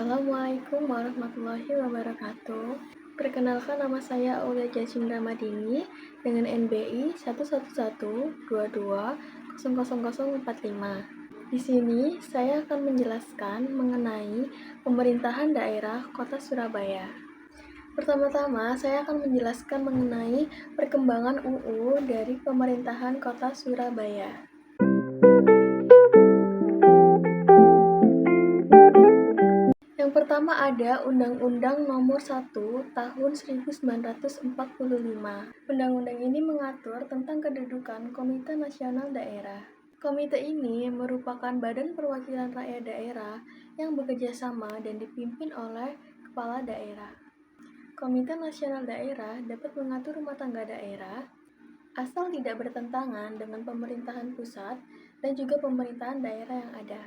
Assalamualaikum warahmatullahi wabarakatuh. Perkenalkan, nama saya Aulia Jacinda Madini dengan NBI 11122200045. Di sini saya akan menjelaskan mengenai pemerintahan daerah Kota Surabaya. Pertama-tama, saya akan menjelaskan mengenai perkembangan UU dari pemerintahan Kota Surabaya. Yang pertama ada Undang-Undang Nomor 1 Tahun 1945. Undang-undang ini mengatur tentang kedudukan Komite Nasional Daerah. Komite ini merupakan badan perwakilan rakyat daerah yang bekerja sama dan dipimpin oleh kepala daerah. Komite Nasional Daerah dapat mengatur rumah tangga daerah asal tidak bertentangan dengan pemerintahan pusat dan juga pemerintahan daerah yang ada.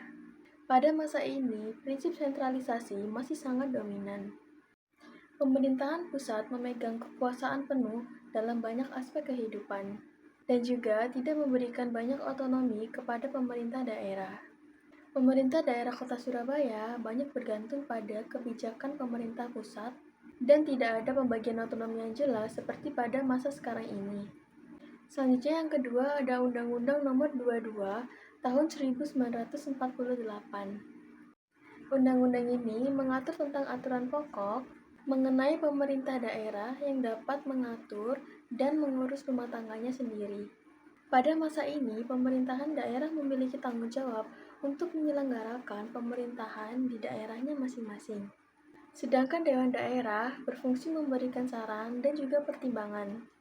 Pada masa ini, prinsip sentralisasi masih sangat dominan. Pemerintahan pusat memegang kekuasaan penuh dalam banyak aspek kehidupan, dan juga tidak memberikan banyak otonomi kepada pemerintah daerah. Pemerintah daerah Kota Surabaya banyak bergantung pada kebijakan pemerintah pusat, dan tidak ada pembagian otonomi yang jelas seperti pada masa sekarang ini. Selanjutnya yang kedua ada Undang-Undang Nomor 22 Tahun 1948. Undang-undang ini mengatur tentang aturan pokok mengenai pemerintah daerah yang dapat mengatur dan mengurus rumah tangganya sendiri. Pada masa ini, pemerintahan daerah memiliki tanggung jawab untuk menyelenggarakan pemerintahan di daerahnya masing-masing. Sedangkan Dewan Daerah berfungsi memberikan saran dan juga pertimbangan.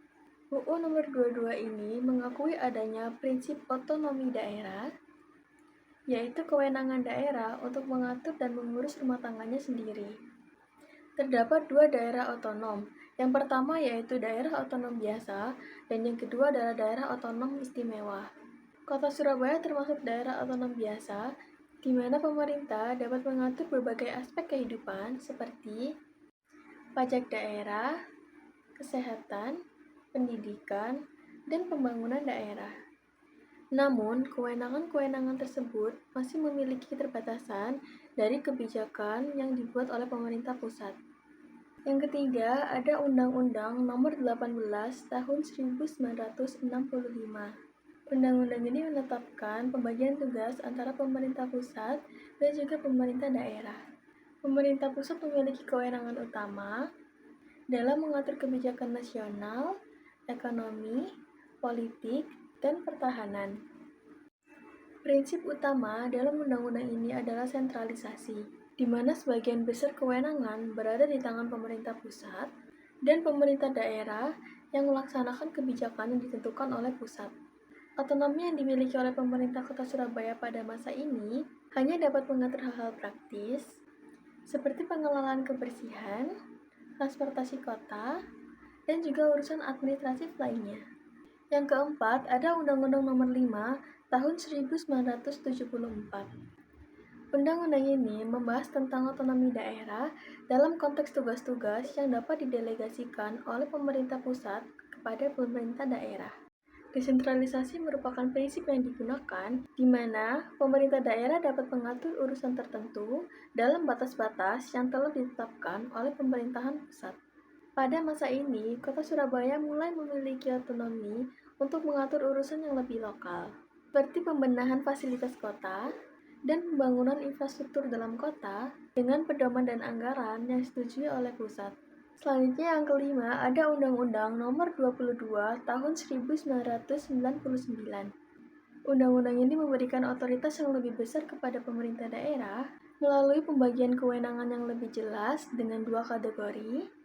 UU Nomor 22 ini mengakui adanya prinsip otonomi daerah, yaitu kewenangan daerah untuk mengatur dan mengurus rumah tangganya sendiri. Terdapat dua daerah otonom. Yang pertama yaitu daerah otonom biasa, dan yang kedua adalah daerah otonom istimewa. Kota Surabaya termasuk daerah otonom biasa, di mana pemerintah dapat mengatur berbagai aspek kehidupan seperti pajak daerah, kesehatan, pendidikan, dan pembangunan daerah. Namun, kewenangan-kewenangan tersebut masih memiliki keterbatasan dari kebijakan yang dibuat oleh pemerintah pusat. Yang ketiga, ada Undang-Undang Nomor 18 Tahun 1965. Undang-undang ini menetapkan pembagian tugas antara pemerintah pusat dan juga pemerintah daerah. Pemerintah pusat memiliki kewenangan utama dalam mengatur kebijakan nasional, ekonomi, politik, dan pertahanan. Prinsip utama dalam undang-undang ini adalah sentralisasi, di mana sebagian besar kewenangan berada di tangan pemerintah pusat dan pemerintah daerah yang melaksanakan kebijakan yang ditentukan oleh pusat. Otonomi yang dimiliki oleh pemerintah Kota Surabaya pada masa ini hanya dapat mengatur hal-hal praktis, seperti pengelolaan kebersihan, transportasi kota, dan juga urusan administratif lainnya. Yang keempat, ada Undang-Undang Nomor 5 Tahun 1974. Undang-undang ini membahas tentang otonomi daerah dalam konteks tugas-tugas yang dapat didelegasikan oleh pemerintah pusat kepada pemerintah daerah. Desentralisasi merupakan prinsip yang digunakan di mana pemerintah daerah dapat mengatur urusan tertentu dalam batas-batas yang telah ditetapkan oleh pemerintahan pusat. Pada masa ini, Kota Surabaya mulai memiliki otonomi untuk mengatur urusan yang lebih lokal, seperti pembenahan fasilitas kota dan pembangunan infrastruktur dalam kota dengan pedoman dan anggaran yang disetujui oleh pusat. Selanjutnya yang kelima, ada Undang-Undang Nomor 22 Tahun 1999. Undang-undang ini memberikan otoritas yang lebih besar kepada pemerintah daerah melalui pembagian kewenangan yang lebih jelas dengan dua kategori,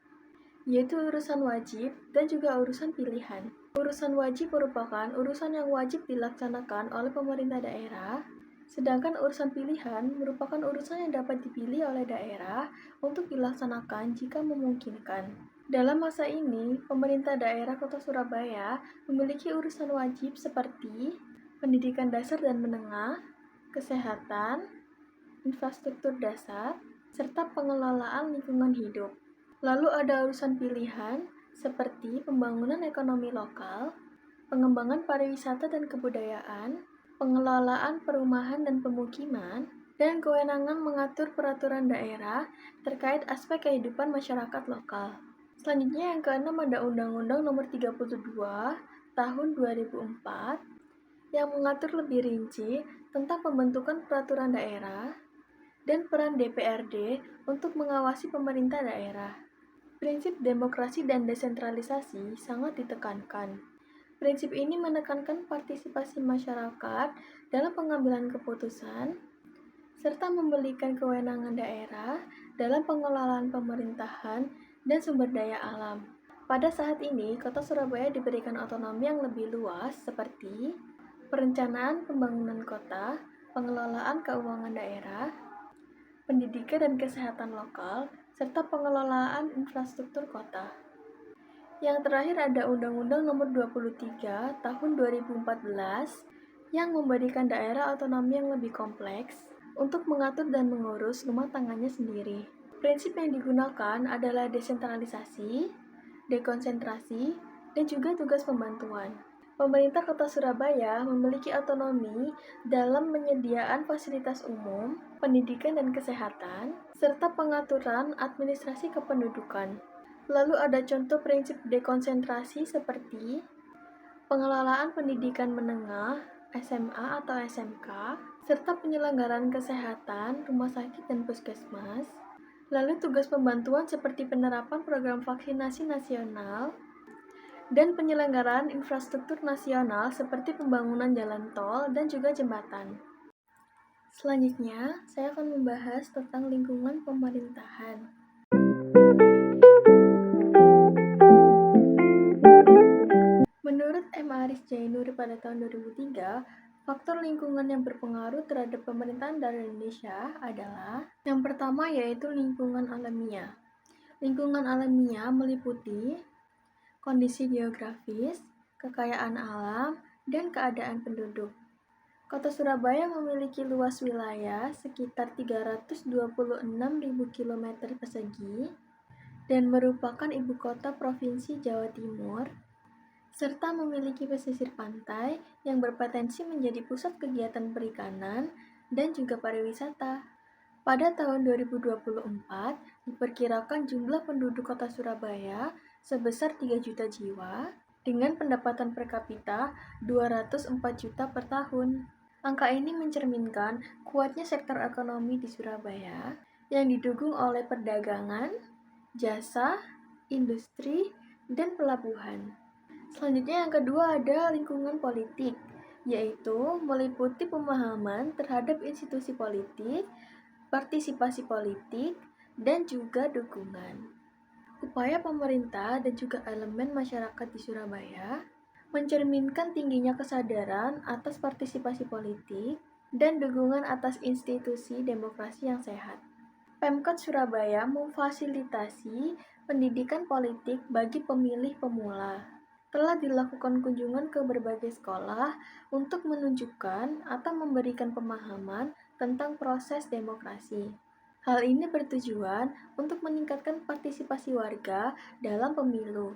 yaitu urusan wajib dan juga urusan pilihan. Urusan wajib merupakan urusan yang wajib dilaksanakan oleh pemerintah daerah, sedangkan urusan pilihan merupakan urusan yang dapat dipilih oleh daerah untuk dilaksanakan jika memungkinkan. Dalam masa ini, pemerintah daerah Kota Surabaya memiliki urusan wajib seperti pendidikan dasar dan menengah, kesehatan, infrastruktur dasar, serta pengelolaan lingkungan hidup. Lalu ada urusan pilihan seperti pembangunan ekonomi lokal, pengembangan pariwisata dan kebudayaan, pengelolaan perumahan dan pemukiman, dan kewenangan mengatur peraturan daerah terkait aspek kehidupan masyarakat lokal. Selanjutnya yang keenam ada Undang-Undang Nomor 32 Tahun 2004 yang mengatur lebih rinci tentang pembentukan peraturan daerah dan peran DPRD untuk mengawasi pemerintah daerah. Prinsip demokrasi dan desentralisasi sangat ditekankan. Prinsip ini menekankan partisipasi masyarakat dalam pengambilan keputusan serta memberikan kewenangan daerah dalam pengelolaan pemerintahan dan sumber daya alam. Pada saat ini, Kota Surabaya diberikan otonomi yang lebih luas seperti perencanaan pembangunan kota, pengelolaan keuangan daerah, pendidikan dan kesehatan lokal, serta pengelolaan infrastruktur kota. Yang terakhir ada Undang-Undang Nomor 23 Tahun 2014 yang memberikan daerah otonomi yang lebih kompleks untuk mengatur dan mengurus rumah tangganya sendiri. Prinsip yang digunakan adalah desentralisasi, dekonsentrasi, dan juga tugas pembantuan. Pemerintah Kota Surabaya memiliki otonomi dalam penyediaan fasilitas umum, pendidikan dan kesehatan, serta pengaturan administrasi kependudukan. Lalu ada contoh prinsip dekonsentrasi seperti pengelolaan pendidikan menengah, SMA atau SMK, serta penyelenggaraan kesehatan, rumah sakit dan puskesmas. Lalu tugas pembantuan seperti penerapan program vaksinasi nasional, dan penyelenggaraan infrastruktur nasional seperti pembangunan jalan tol dan juga jembatan. Selanjutnya, saya akan membahas tentang lingkungan pemerintahan. Menurut M. Aris Jainur pada tahun 2003, faktor lingkungan yang berpengaruh terhadap pemerintahan dari Indonesia adalah yang pertama yaitu lingkungan alamiah. Lingkungan alamiah meliputi kondisi geografis, kekayaan alam, dan keadaan penduduk. Kota Surabaya memiliki luas wilayah sekitar 326.000 km persegi dan merupakan ibu kota Provinsi Jawa Timur, serta memiliki pesisir pantai yang berpotensi menjadi pusat kegiatan perikanan dan juga pariwisata. Pada tahun 2024, diperkirakan jumlah penduduk Kota Surabaya sebesar 3 juta jiwa dengan pendapatan per kapita 204 juta per tahun. Angka ini mencerminkan kuatnya sektor ekonomi di Surabaya yang didukung oleh perdagangan, jasa, industri, dan pelabuhan. Selanjutnya yang kedua ada lingkungan politik, yaitu meliputi pemahaman terhadap institusi politik, partisipasi politik, dan juga dukungan. Upaya pemerintah dan juga elemen masyarakat di Surabaya mencerminkan tingginya kesadaran atas partisipasi politik dan dukungan atas institusi demokrasi yang sehat. Pemkot Surabaya memfasilitasi pendidikan politik bagi pemilih pemula. Telah dilakukan kunjungan ke berbagai sekolah untuk menunjukkan atau memberikan pemahaman tentang proses demokrasi. Hal ini bertujuan untuk meningkatkan partisipasi warga dalam pemilu.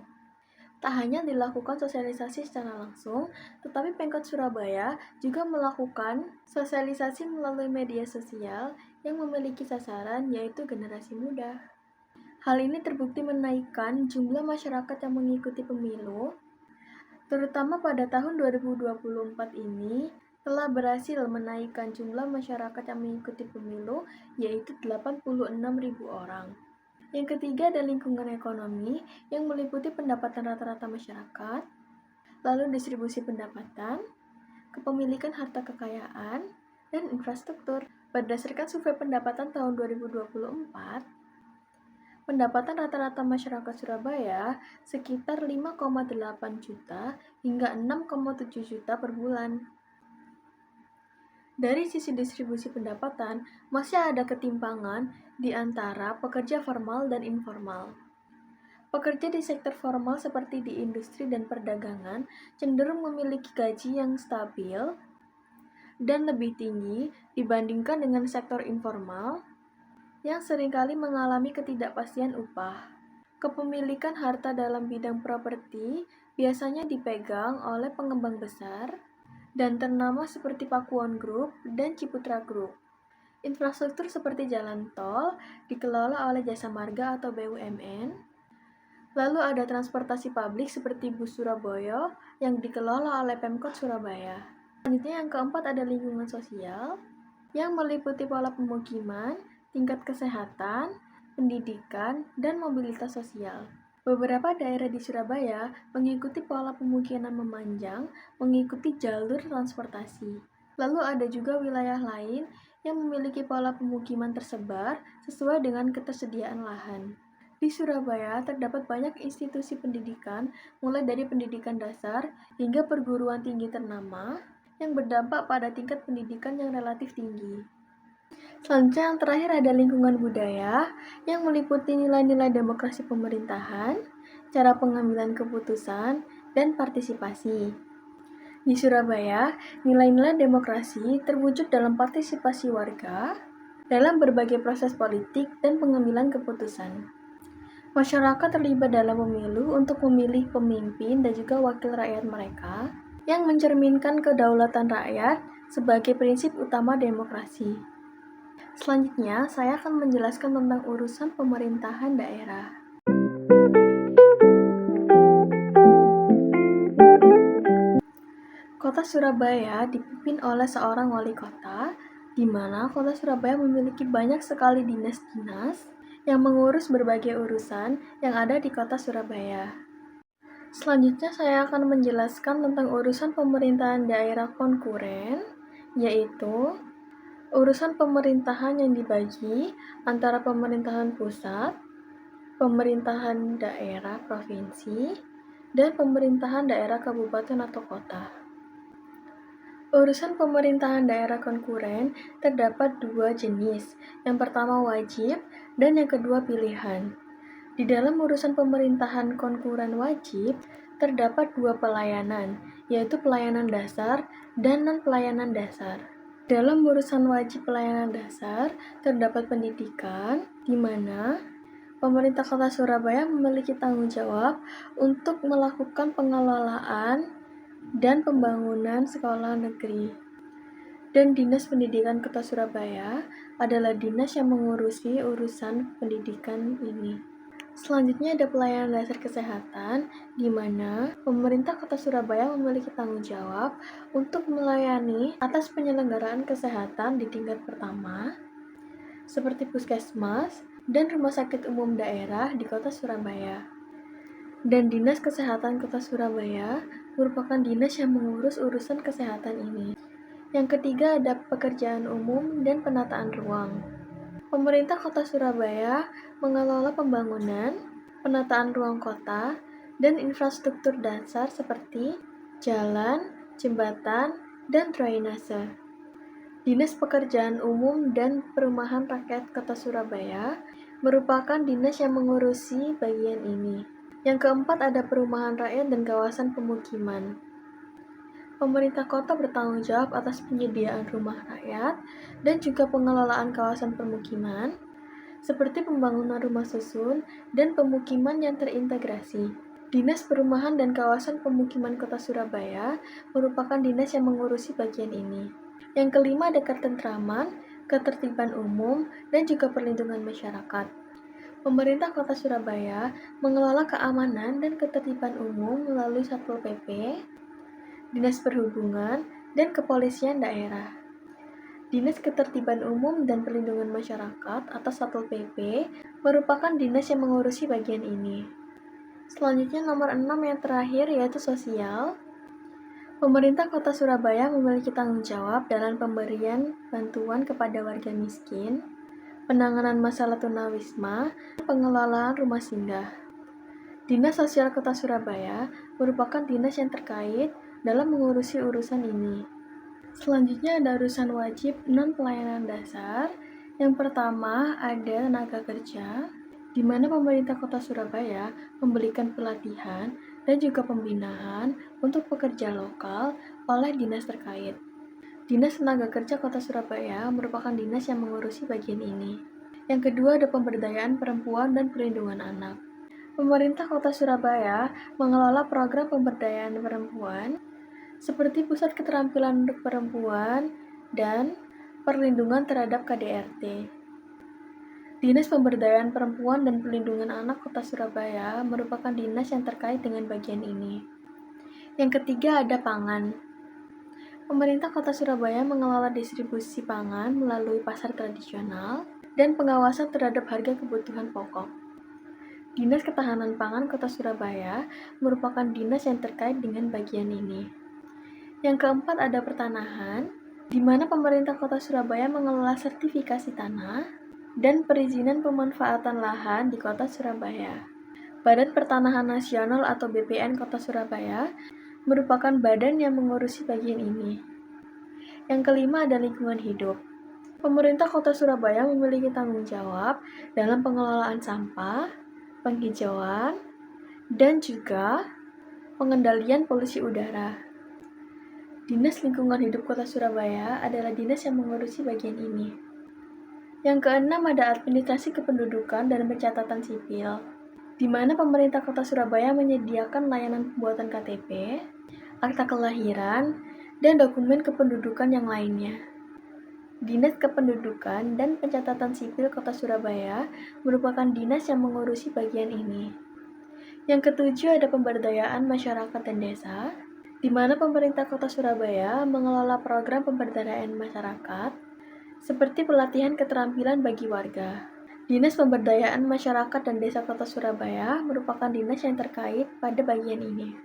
Tak hanya dilakukan sosialisasi secara langsung, tetapi Pemkot Surabaya juga melakukan sosialisasi melalui media sosial yang memiliki sasaran yaitu generasi muda. Hal ini terbukti menaikkan jumlah masyarakat yang mengikuti pemilu, terutama pada tahun 2024 ini telah berhasil menaikkan jumlah masyarakat yang mengikuti pemilu yaitu 86.000 orang. Yang ketiga ada lingkungan ekonomi yang meliputi pendapatan rata-rata masyarakat, lalu distribusi pendapatan, kepemilikan harta kekayaan, dan infrastruktur. Berdasarkan survei pendapatan tahun 2024, pendapatan rata-rata masyarakat Surabaya sekitar 5,8 juta hingga 6,7 juta per bulan. Dari sisi distribusi pendapatan, masih ada ketimpangan di antara pekerja formal dan informal. Pekerja di sektor formal seperti di industri dan perdagangan cenderung memiliki gaji yang stabil dan lebih tinggi dibandingkan dengan sektor informal yang seringkali mengalami ketidakpastian upah. Kepemilikan harta dalam bidang properti biasanya dipegang oleh pengembang besar dan ternama seperti Pakuwon Group dan Ciputra Group. Infrastruktur seperti jalan tol dikelola oleh Jasa Marga atau BUMN. Lalu ada transportasi publik seperti bus Surabaya yang dikelola oleh Pemkot Surabaya. Selanjutnya yang keempat ada lingkungan sosial yang meliputi pola pemukiman, tingkat kesehatan, pendidikan, dan mobilitas sosial. Beberapa daerah di Surabaya mengikuti pola pemukiman memanjang mengikuti jalur transportasi. Lalu ada juga wilayah lain yang memiliki pola pemukiman tersebar sesuai dengan ketersediaan lahan. Di Surabaya terdapat banyak institusi pendidikan, mulai dari pendidikan dasar hingga perguruan tinggi ternama, yang berdampak pada tingkat pendidikan yang relatif tinggi. Selanjutnya yang terakhir ada lingkungan budaya yang meliputi nilai-nilai demokrasi pemerintahan, cara pengambilan keputusan, dan partisipasi. Di Surabaya, nilai-nilai demokrasi terwujud dalam partisipasi warga dalam berbagai proses politik dan pengambilan keputusan. Masyarakat terlibat dalam pemilu untuk memilih pemimpin dan juga wakil rakyat mereka yang mencerminkan kedaulatan rakyat sebagai prinsip utama demokrasi. Selanjutnya, saya akan menjelaskan tentang urusan pemerintahan daerah. Kota Surabaya dipimpin oleh seorang wali kota, di mana kota Surabaya memiliki banyak sekali dinas-dinas yang mengurus berbagai urusan yang ada di kota Surabaya. Selanjutnya saya akan menjelaskan tentang urusan pemerintahan daerah konkuren, yaitu urusan pemerintahan yang dibagi antara pemerintahan pusat, pemerintahan daerah provinsi, dan pemerintahan daerah kabupaten atau kota. Urusan pemerintahan daerah konkuren terdapat dua jenis, yang pertama wajib dan yang kedua pilihan. Di dalam urusan pemerintahan konkuren wajib, terdapat dua pelayanan, yaitu pelayanan dasar dan non-pelayanan dasar. Dalam urusan wajib pelayanan dasar, terdapat pendidikan, di mana pemerintah Kota Surabaya memiliki tanggung jawab untuk melakukan pengelolaan dan pembangunan sekolah negeri. Dan Dinas Pendidikan Kota Surabaya adalah dinas yang mengurusi urusan pendidikan ini. Selanjutnya ada pelayanan dasar kesehatan, di mana pemerintah Kota Surabaya memiliki tanggung jawab untuk melayani atas penyelenggaraan kesehatan di tingkat pertama, seperti puskesmas dan rumah sakit umum daerah di Kota Surabaya. Dan Dinas Kesehatan Kota Surabaya merupakan dinas yang mengurus urusan kesehatan ini. Yang ketiga ada pekerjaan umum dan penataan ruang. Pemerintah Kota Surabaya mengelola pembangunan, penataan ruang kota, dan infrastruktur dasar seperti jalan, jembatan, dan drainase. Dinas Pekerjaan Umum dan Perumahan Rakyat Kota Surabaya merupakan dinas yang mengurusi bagian ini. Yang keempat ada perumahan rakyat dan kawasan pemukiman. Pemerintah kota bertanggung jawab atas penyediaan rumah rakyat dan juga pengelolaan kawasan pemukiman, seperti pembangunan rumah susun dan pemukiman yang terintegrasi. Dinas Perumahan dan Kawasan Pemukiman Kota Surabaya merupakan dinas yang mengurusi bagian ini. Yang kelima ada ketentraman, ketertiban umum, dan juga perlindungan masyarakat. Pemerintah Kota Surabaya mengelola keamanan dan ketertiban umum melalui Satpol PP, Dinas Perhubungan, dan Kepolisian Daerah. Dinas Ketertiban Umum dan Perlindungan Masyarakat atau Satpol PP merupakan dinas yang mengurusi bagian ini. Selanjutnya nomor 6 yang terakhir yaitu sosial. Pemerintah Kota Surabaya memiliki tanggung jawab dalam pemberian bantuan kepada warga miskin, penanganan masalah tunawisma, pengelolaan rumah singgah. Dinas Sosial Kota Surabaya merupakan dinas yang terkait dalam mengurusi urusan ini. Selanjutnya ada urusan wajib non-pelayanan dasar. Yang pertama ada tenaga kerja, di mana pemerintah Kota Surabaya memberikan pelatihan dan juga pembinaan untuk pekerja lokal oleh dinas terkait. Dinas Tenaga Kerja Kota Surabaya merupakan dinas yang mengurusi bagian ini. Yang kedua ada pemberdayaan perempuan dan perlindungan anak. Pemerintah Kota Surabaya mengelola program pemberdayaan perempuan seperti Pusat Keterampilan untuk Perempuan dan Perlindungan terhadap KDRT. Dinas Pemberdayaan Perempuan dan Perlindungan Anak Kota Surabaya merupakan dinas yang terkait dengan bagian ini. Yang ketiga ada pangan. Pemerintah Kota Surabaya mengelola distribusi pangan melalui pasar tradisional dan pengawasan terhadap harga kebutuhan pokok. Dinas Ketahanan Pangan Kota Surabaya merupakan dinas yang terkait dengan bagian ini. Yang keempat ada pertanahan, di mana pemerintah Kota Surabaya mengelola sertifikasi tanah dan perizinan pemanfaatan lahan di Kota Surabaya. Badan Pertanahan Nasional atau BPN Kota Surabaya merupakan badan yang mengurusi bagian ini. Yang kelima ada lingkungan hidup. Pemerintah Kota Surabaya memiliki tanggung jawab dalam pengelolaan sampah, penghijauan, dan juga pengendalian polusi udara. Dinas Lingkungan Hidup Kota Surabaya adalah dinas yang mengurusi bagian ini. Yang keenam ada administrasi kependudukan dan pencatatan sipil, di mana pemerintah Kota Surabaya menyediakan layanan pembuatan KTP, akta kelahiran, dan dokumen kependudukan yang lainnya. Dinas Kependudukan dan Pencatatan Sipil Kota Surabaya merupakan dinas yang mengurusi bagian ini. Yang ketujuh ada pemberdayaan masyarakat dan desa, di mana pemerintah Kota Surabaya mengelola program pemberdayaan masyarakat seperti pelatihan keterampilan bagi warga. Dinas Pemberdayaan Masyarakat dan Desa Kota Surabaya merupakan dinas yang terkait pada bagian ini.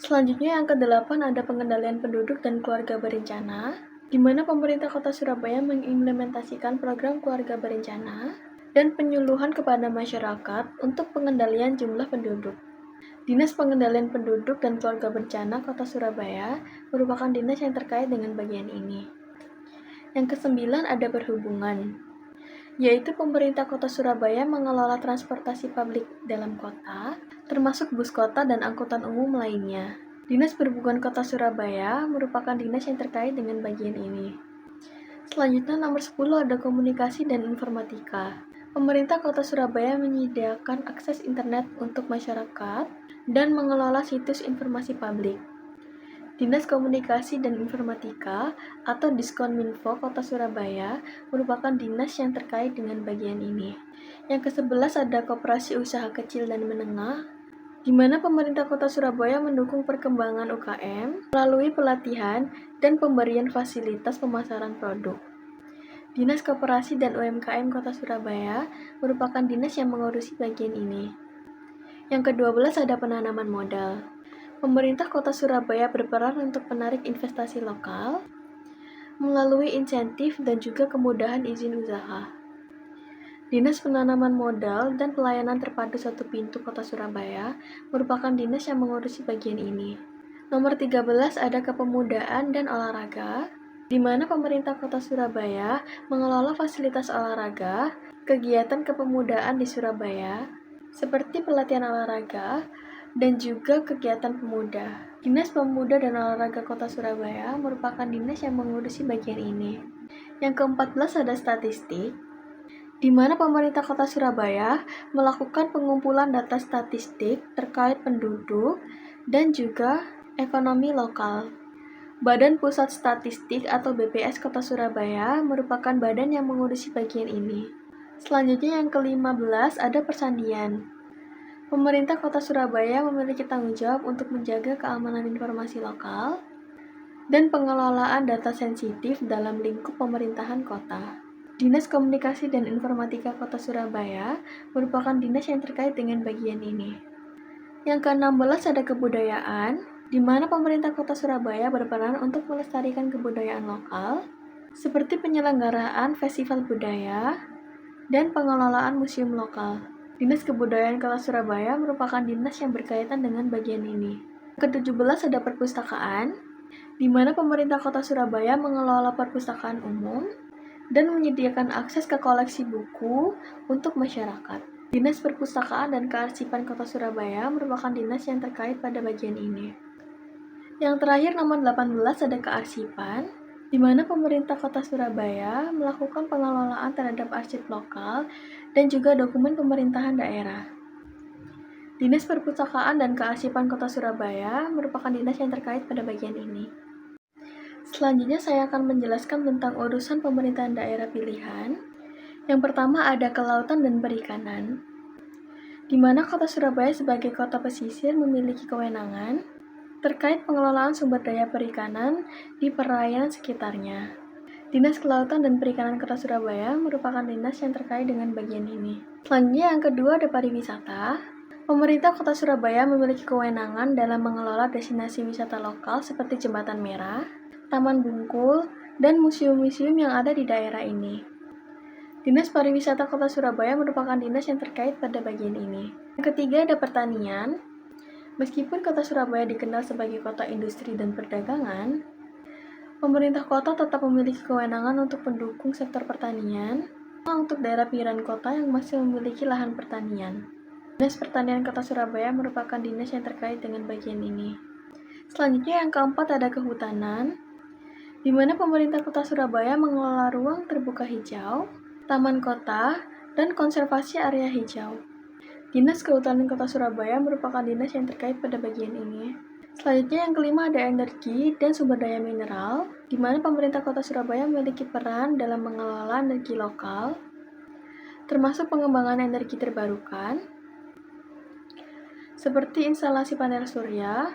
Selanjutnya yang ke-8 ada pengendalian penduduk dan keluarga berencana, di mana pemerintah Kota Surabaya mengimplementasikan program keluarga berencana dan penyuluhan kepada masyarakat untuk pengendalian jumlah penduduk. Dinas Pengendalian Penduduk dan Keluarga Berencana Kota Surabaya merupakan dinas yang terkait dengan bagian ini. Yang ke-9 ada perhubungan, yaitu pemerintah Kota Surabaya mengelola transportasi publik dalam kota, termasuk bus kota dan angkutan umum lainnya. Dinas Perhubungan Kota Surabaya merupakan dinas yang terkait dengan bagian ini. Selanjutnya nomor 10 ada komunikasi dan informatika. Pemerintah Kota Surabaya menyediakan akses internet untuk masyarakat dan mengelola situs informasi publik. Dinas Komunikasi dan Informatika atau Diskominfo Kota Surabaya merupakan dinas yang terkait dengan bagian ini. Yang ke-11 ada Koperasi Usaha Kecil dan Menengah, di mana pemerintah Kota Surabaya mendukung perkembangan UKM melalui pelatihan dan pemberian fasilitas pemasaran produk. Dinas Koperasi dan UMKM Kota Surabaya merupakan dinas yang mengurusi bagian ini. Yang ke-12 ada penanaman modal. Pemerintah Kota Surabaya berperan untuk menarik investasi lokal melalui insentif dan juga kemudahan izin usaha. Dinas Penanaman Modal dan Pelayanan Terpadu Satu Pintu Kota Surabaya merupakan dinas yang mengurusi bagian ini. Nomor 13 ada kepemudaan dan olahraga, di mana pemerintah Kota Surabaya mengelola fasilitas olahraga, kegiatan kepemudaan di Surabaya, seperti pelatihan olahraga, dan juga kegiatan pemuda. Dinas Pemuda dan Olahraga Kota Surabaya merupakan dinas yang mengurusi bagian ini. Yang ke-14 ada statistik, di mana pemerintah Kota Surabaya melakukan pengumpulan data statistik terkait penduduk dan juga ekonomi lokal. Badan Pusat Statistik atau BPS Kota Surabaya merupakan badan yang mengurusi bagian ini. Selanjutnya yang ke-15 ada persandian. Pemerintah Kota Surabaya memiliki tanggung jawab untuk menjaga keamanan informasi lokal dan pengelolaan data sensitif dalam lingkup pemerintahan kota. Dinas Komunikasi dan Informatika Kota Surabaya merupakan dinas yang terkait dengan bagian ini. Yang ke-16 ada kebudayaan, di mana pemerintah Kota Surabaya berperan untuk melestarikan kebudayaan lokal, seperti penyelenggaraan festival budaya dan pengelolaan museum lokal. Dinas Kebudayaan Kota Surabaya merupakan dinas yang berkaitan dengan bagian ini. Ke-17 ada perpustakaan, di mana pemerintah Kota Surabaya mengelola perpustakaan umum dan menyediakan akses ke koleksi buku untuk masyarakat. Dinas Perpustakaan dan Kearsipan Kota Surabaya merupakan dinas yang terkait pada bagian ini. Yang terakhir nomor 18 ada kearsipan, di mana pemerintah Kota Surabaya melakukan pengelolaan terhadap arsip lokal dan juga dokumen pemerintahan daerah. Dinas Perpustakaan dan Kearsipan Kota Surabaya merupakan dinas yang terkait pada bagian ini. Selanjutnya saya akan menjelaskan tentang urusan pemerintahan daerah pilihan. Yang pertama ada kelautan dan perikanan, di mana Kota Surabaya sebagai kota pesisir memiliki kewenangan terkait pengelolaan sumber daya perikanan di perairan sekitarnya. Dinas Kelautan dan Perikanan Kota Surabaya merupakan dinas yang terkait dengan bagian ini. Selanjutnya yang kedua ada pariwisata. Pemerintah Kota Surabaya memiliki kewenangan dalam mengelola destinasi wisata lokal seperti Jembatan Merah, Taman Bungkul, dan museum-museum yang ada di daerah ini. Dinas Pariwisata Kota Surabaya merupakan dinas yang terkait pada bagian ini. Yang ketiga ada pertanian. Meskipun Kota Surabaya dikenal sebagai kota industri dan perdagangan, pemerintah kota tetap memiliki kewenangan untuk mendukung sektor pertanian untuk daerah pinggiran kota yang masih memiliki lahan pertanian. Dinas Pertanian Kota Surabaya merupakan dinas yang terkait dengan bagian ini. Selanjutnya yang keempat ada kehutanan, di mana pemerintah Kota Surabaya mengelola ruang terbuka hijau, taman kota, dan konservasi area hijau. Dinas Kehutanan Kota Surabaya merupakan dinas yang terkait pada bagian ini. Selanjutnya yang kelima ada energi dan sumber daya mineral, di mana pemerintah Kota Surabaya memiliki peran dalam mengelola energi lokal, termasuk pengembangan energi terbarukan, seperti instalasi panel surya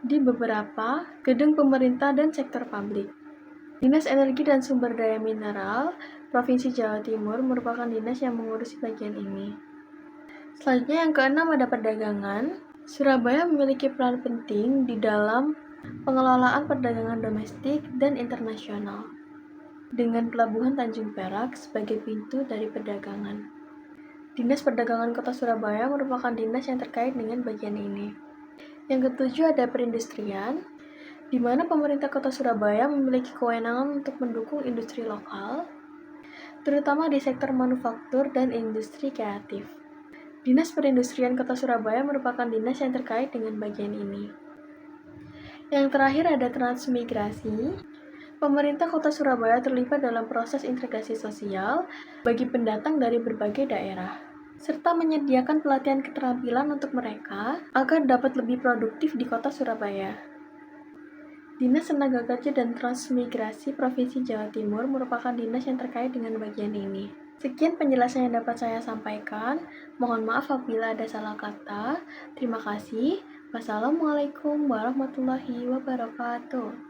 di beberapa gedung pemerintah dan sektor publik. Dinas Energi dan Sumber Daya Mineral Provinsi Jawa Timur merupakan dinas yang mengurusi bagian ini. Selanjutnya yang keenam ada perdagangan. Surabaya memiliki peran penting di dalam pengelolaan perdagangan domestik dan internasional, dengan Pelabuhan Tanjung Perak sebagai pintu dari perdagangan. Dinas Perdagangan Kota Surabaya merupakan dinas yang terkait dengan bagian ini. Yang ketujuh ada perindustrian, di mana pemerintah Kota Surabaya memiliki kewenangan untuk mendukung industri lokal, terutama di sektor manufaktur dan industri kreatif. Dinas Perindustrian Kota Surabaya merupakan dinas yang terkait dengan bagian ini. Yang terakhir ada transmigrasi. Pemerintah Kota Surabaya terlibat dalam proses integrasi sosial bagi pendatang dari berbagai daerah, serta menyediakan pelatihan keterampilan untuk mereka agar dapat lebih produktif di Kota Surabaya. Dinas Tenaga Kerja dan Transmigrasi Provinsi Jawa Timur merupakan dinas yang terkait dengan bagian ini. Sekian penjelasan yang dapat saya sampaikan. Mohon maaf apabila ada salah kata. Terima kasih. Wassalamualaikum warahmatullahi wabarakatuh.